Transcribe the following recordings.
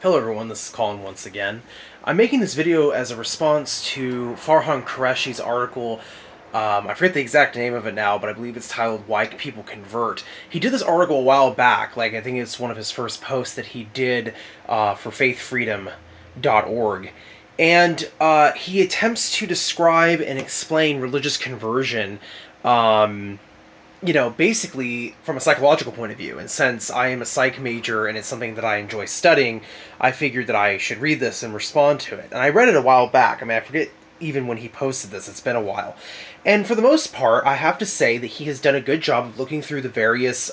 Hello everyone, this is Colin once again. I'm making this video as a response to Farhan Qureshi's article. I forget the exact name of it now, but I believe it's titled Why People Convert. He did this article a while back, I think it's one of his first posts that he did for faithfreedom.org. And he attempts to describe and explain religious conversion basically from a psychological point of view. And since I am a psych major and it's something that I enjoy studying, I figured that I should read this and respond to it. And I read it a while back. I forget even when he posted this, it's been a while. And for the most part, I have to say that he has done a good job of looking through the various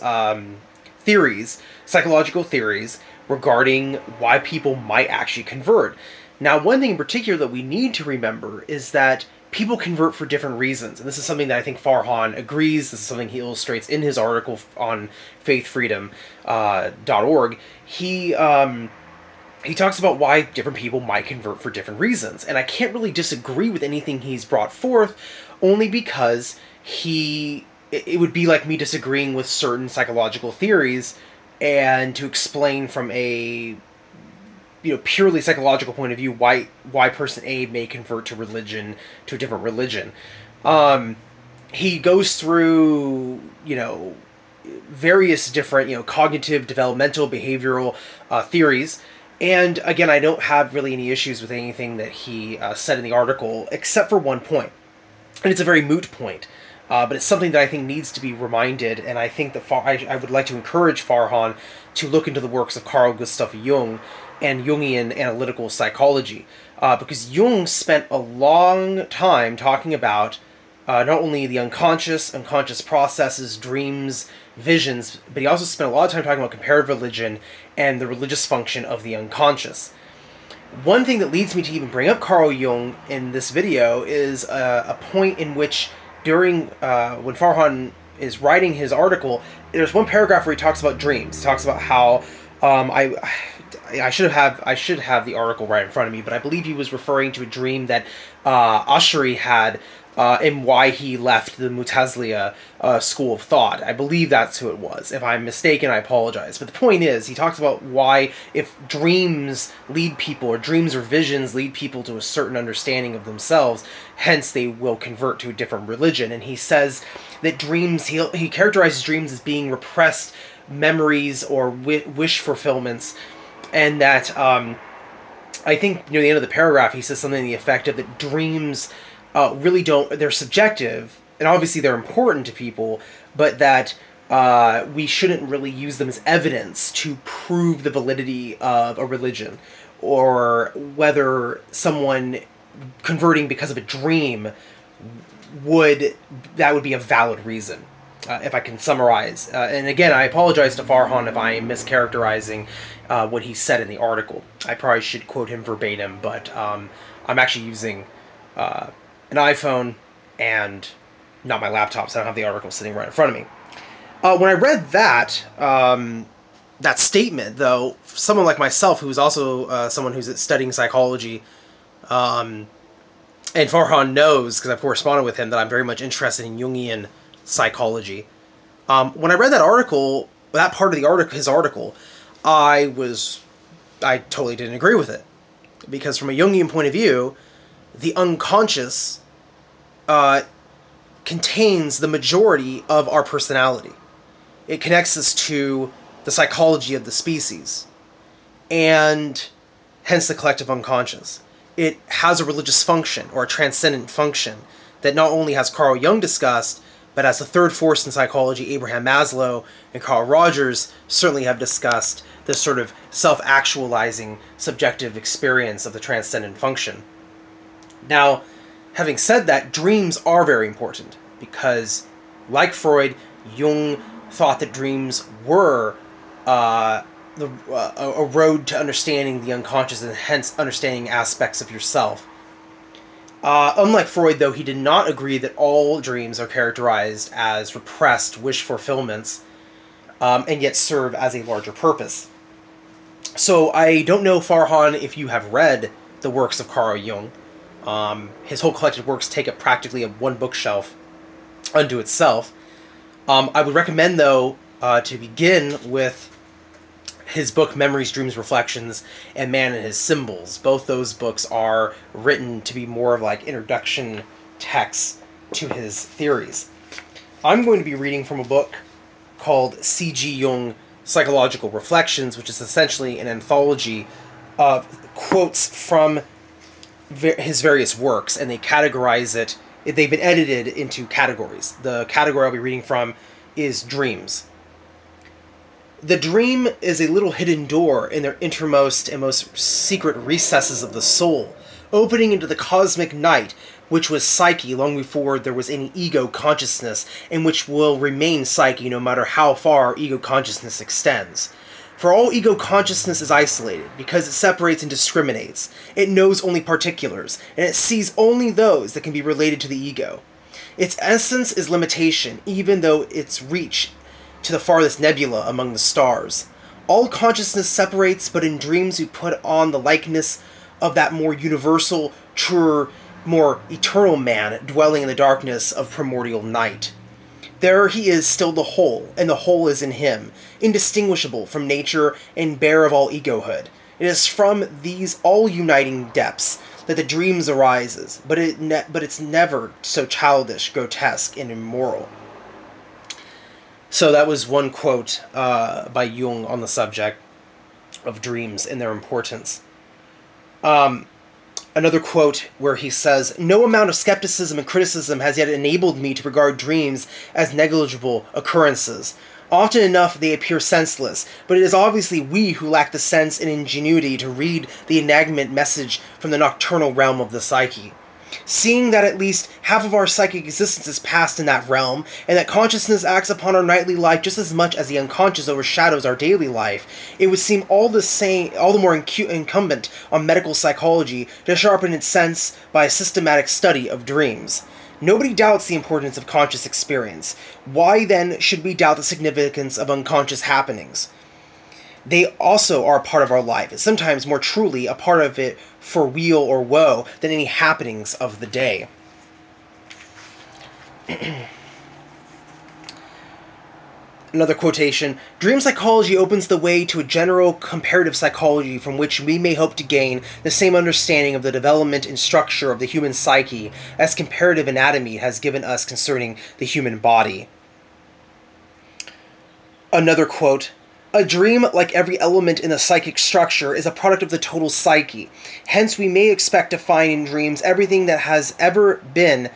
theories, psychological theories, regarding why people might actually convert. Now, one thing in particular that we need to remember is that people convert for different reasons. And this is something that I think Farhan agrees. This is something he illustrates in his article on faithfreedom.org. He talks about why different people might convert for different reasons. And I can't really disagree with anything he's brought forth, only because it would be like me disagreeing with certain psychological theories and to explain from a purely psychological point of view why person A may convert to a different religion. Um, he goes through various different cognitive, developmental, behavioral theories. And again, I don't have really any issues with anything that he said in the article, except for one point, and it's a very moot point. But it's something that I think needs to be reminded, and I think that I would like to encourage Farhan to look into the works of Carl Gustav Jung and Jungian analytical psychology, because Jung spent a long time talking about not only the unconscious processes, dreams, visions, but he also spent a lot of time talking about comparative religion and the religious function of the unconscious. One thing that leads me to even bring up Carl Jung in this video is a point in which, during when Farhan is writing his article, there's one paragraph where he talks about dreams. He talks about how I should have the article right in front of me, but I believe he was referring to a dream that Asheri had, and why he left the Mutazila school of thought. I believe that's who it was. If I'm mistaken, I apologize. But the point is, he talks about why, if dreams lead people, or dreams or visions lead people to a certain understanding of themselves, hence they will convert to a different religion. And he says that dreams, he characterizes dreams as being repressed memories or wish fulfillments, and that I think near the end of the paragraph he says something to the effect of that dreams really don't, they're subjective, and obviously they're important to people, but that we shouldn't really use them as evidence to prove the validity of a religion, or whether someone converting because of a dream would that would be a valid reason. If I can summarize, and again, I apologize to Farhan if I am mischaracterizing what he said in the article. I probably should quote him verbatim, but I'm actually using an iPhone and not my laptop, so I don't have the article sitting right in front of me. When I read that statement, though, someone like myself, who's also someone who's studying psychology, um, and Farhan knows, because I've corresponded with him, that I'm very much interested in Jungian psychology. When I read that article, that part of the article, his article, I totally didn't agree with it, because from a Jungian point of view, the unconscious uh, contains the majority of our personality. It connects us to the psychology of the species, and hence the collective unconscious. It has a religious function, or a transcendent function, that not only has Carl Jung discussed, but as the third force in psychology, Abraham Maslow and Carl Rogers certainly have discussed this sort of self-actualizing subjective experience of the transcendent function. Now, having said that, dreams are very important because, like Freud, Jung thought that dreams were a road to understanding the unconscious and hence understanding aspects of yourself. Unlike Freud, though, he did not agree that all dreams are characterized as repressed wish fulfillments, and yet serve as a larger purpose. So I don't know, Farhan, if you have read the works of Carl Jung. His whole collected works take up practically one bookshelf unto itself. I would recommend, though, to begin with his book Memories, Dreams, Reflections, and Man and His Symbols. Both those books are written to be more of like introduction texts to his theories. I'm going to be reading from a book called C.G. Jung Psychological Reflections, which is essentially an anthology of quotes from his various works, and they categorize it. They've been edited into categories. The category I'll be reading from is dreams. The dream is a little hidden door in their innermost and most secret recesses of the soul, opening into the cosmic night, which was psyche long before there was any ego consciousness, and which will remain psyche no matter how far ego consciousness extends. For all ego consciousness is isolated, because it separates and discriminates. It knows only particulars, and it sees only those that can be related to the ego. Its essence is limitation, even though its reach to the farthest nebula among the stars. All consciousness separates, but in dreams we put on the likeness of that more universal, truer, more eternal man dwelling in the darkness of primordial night. There he is still the whole, and the whole is in him, indistinguishable from nature and bare of all egohood. It is from these all-uniting depths that the dreams arises, but it's never so childish, grotesque, and immoral. So that was one quote by Jung on the subject of dreams and their importance. Another quote where he says, "No amount of skepticism and criticism has yet enabled me to regard dreams as negligible occurrences. Often enough they appear senseless, but it is obviously we who lack the sense and ingenuity to read the enigmatic message from the nocturnal realm of the psyche. Seeing that at least half of our psychic existence is passed in that realm, and that consciousness acts upon our nightly life just as much as the unconscious overshadows our daily life, it would seem all the more incumbent on medical psychology to sharpen its sense by a systematic study of dreams. Nobody doubts the importance of conscious experience. Why then should we doubt the significance of unconscious happenings? They also are a part of our life, and sometimes more truly a part of it for weal or woe than any happenings of the day." Another quotation, "Dream psychology opens the way to a general comparative psychology from which we may hope to gain the same understanding of the development and structure of the human psyche as comparative anatomy has given us concerning the human body." Another quote, "A dream, like every element in the psychic structure, is a product of the total psyche. Hence we may expect to find in dreams everything that has ever been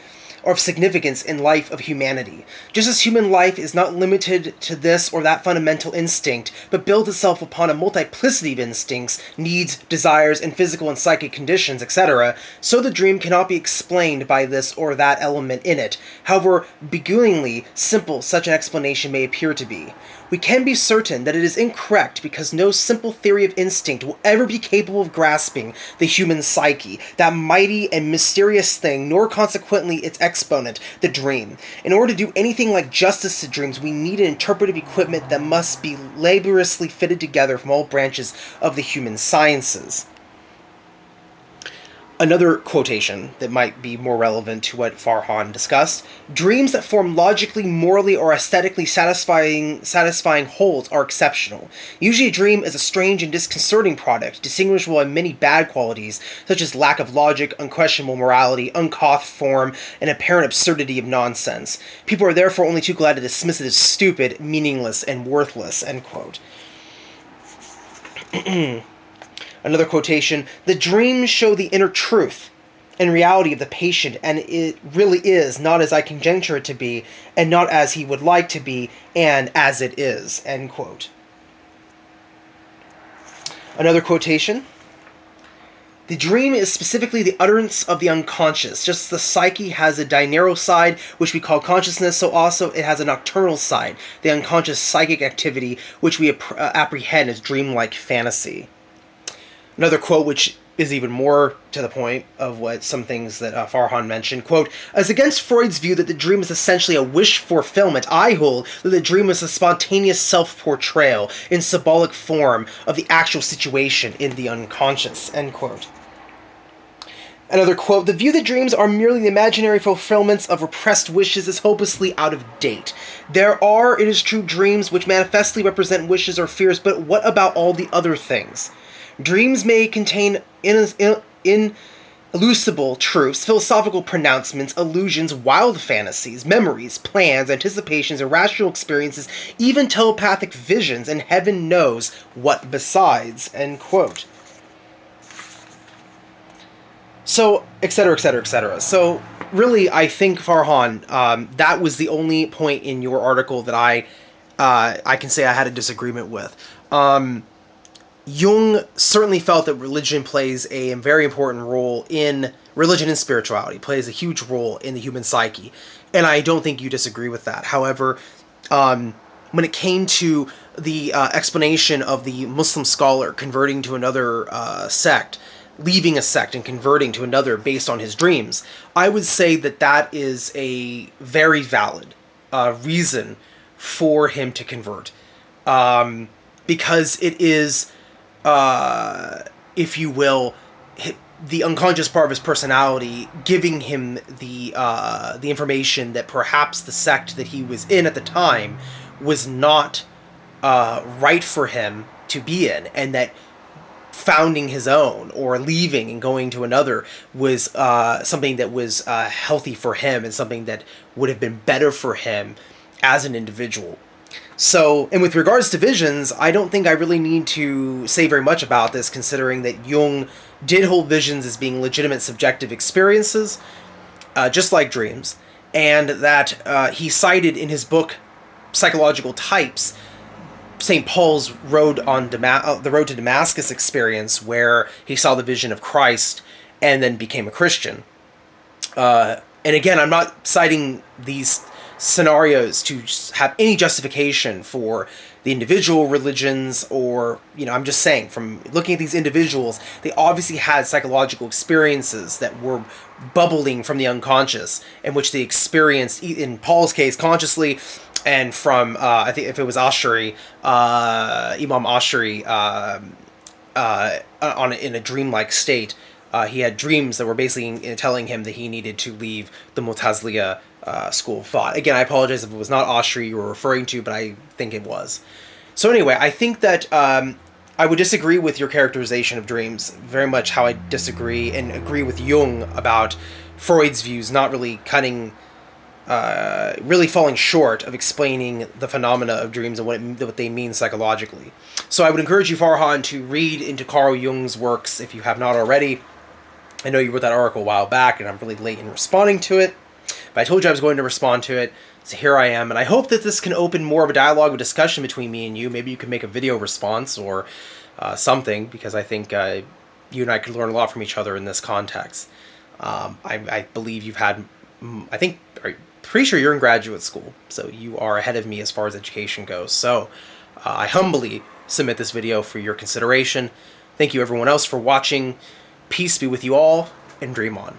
of significance in life of humanity. Just as human life is not limited to this or that fundamental instinct, but builds itself upon a multiplicity of instincts, needs, desires, and physical and psychic conditions, etc., so the dream cannot be explained by this or that element in it, however beguilingly simple such an explanation may appear to be. We can be certain that it is incorrect because no simple theory of instinct will ever be capable of grasping the human psyche, that mighty and mysterious thing, nor consequently its exponent, the dream. In order to do anything like justice to dreams, we need an interpretive equipment that must be laboriously fitted together from all branches of the human sciences." Another quotation that might be more relevant to what Farhan discussed, "Dreams that form logically, morally, or aesthetically satisfying wholes are exceptional. Usually a dream is a strange and disconcerting product, distinguishable by many bad qualities, such as lack of logic, unquestionable morality, uncouth form, and apparent absurdity of nonsense. People are therefore only too glad to dismiss it as stupid, meaningless, and worthless." End quote. Another quotation, "The dreams show the inner truth and reality of the patient, and it really is not as I conjecture it to be, and not as he would like to be, and as it is." End quote. Another quotation, "The dream is specifically the utterance of the unconscious. Just as the psyche has a diurnal side, which we call consciousness, so also it has a nocturnal side, the unconscious psychic activity, which we apprehend as dreamlike fantasy." Another quote, which is even more to the point of what some things that Farhan mentioned, quote, "As against Freud's view that the dream is essentially a wish fulfillment, I hold that the dream is a spontaneous self-portrayal in symbolic form of the actual situation in the unconscious." End quote. Another quote: "The view that dreams are merely the imaginary fulfillments of repressed wishes is hopelessly out of date. There are, it is true, dreams which manifestly represent wishes or fears, but what about all the other things? Dreams may contain elucible truths, philosophical pronouncements, illusions, wild fantasies, memories, plans, anticipations, irrational experiences, even telepathic visions, and heaven knows what besides." End quote. So, etc., etc., etc. So, really, I think, Farhan, that was the only point in your article that I can say I had a disagreement with. Jung certainly felt that religion plays a very important role in religion and spirituality plays a huge role in the human psyche, and I don't think you disagree with that. However, when it came to the explanation of the Muslim scholar converting to another sect, leaving a sect and converting to another based on his dreams, I would say that that is a very valid reason for him to convert, because it is, if you will, the unconscious part of his personality giving him the information that perhaps the sect that he was in at the time was not right for him to be in, and that founding his own or leaving and going to another was something that was healthy for him and something that would have been better for him as an individual. So, and with regards to visions, I don't think I really need to say very much about this, considering that Jung did hold visions as being legitimate subjective experiences, just like dreams, and that he cited in his book Psychological Types St. Paul's the road to Damascus experience, where he saw the vision of Christ and then became a Christian. And again, I'm not citing these scenarios to have any justification for the individual religions, or, I'm just saying, from looking at these individuals, they obviously had psychological experiences that were bubbling from the unconscious, in which they experienced, in Paul's case, consciously, and from, I think if it was Ashari, Imam Ashari, in a dreamlike state. He had dreams that were basically telling him that he needed to leave the Mu'taziliya school of thought. Again, I apologize if it was not Ashri you were referring to, but I think it was. So anyway, I think that I would disagree with your characterization of dreams, very much how I disagree and agree with Jung about Freud's views not really really falling short of explaining the phenomena of dreams and what they mean psychologically. So I would encourage you, Farhan, to read into Carl Jung's works if you have not already. I know you wrote that article a while back, and I'm really late in responding to it, but I told you I was going to respond to it, so here I am, and I hope that this can open more of a dialogue or discussion between me and you. Maybe you can make a video response or something, because I think you and I could learn a lot from each other in this context. I believe you've had, I think, pretty sure you're in graduate school, so you are ahead of me as far as education goes. So I humbly submit this video for your consideration. Thank you everyone else for watching. Peace be with you all, and dream on.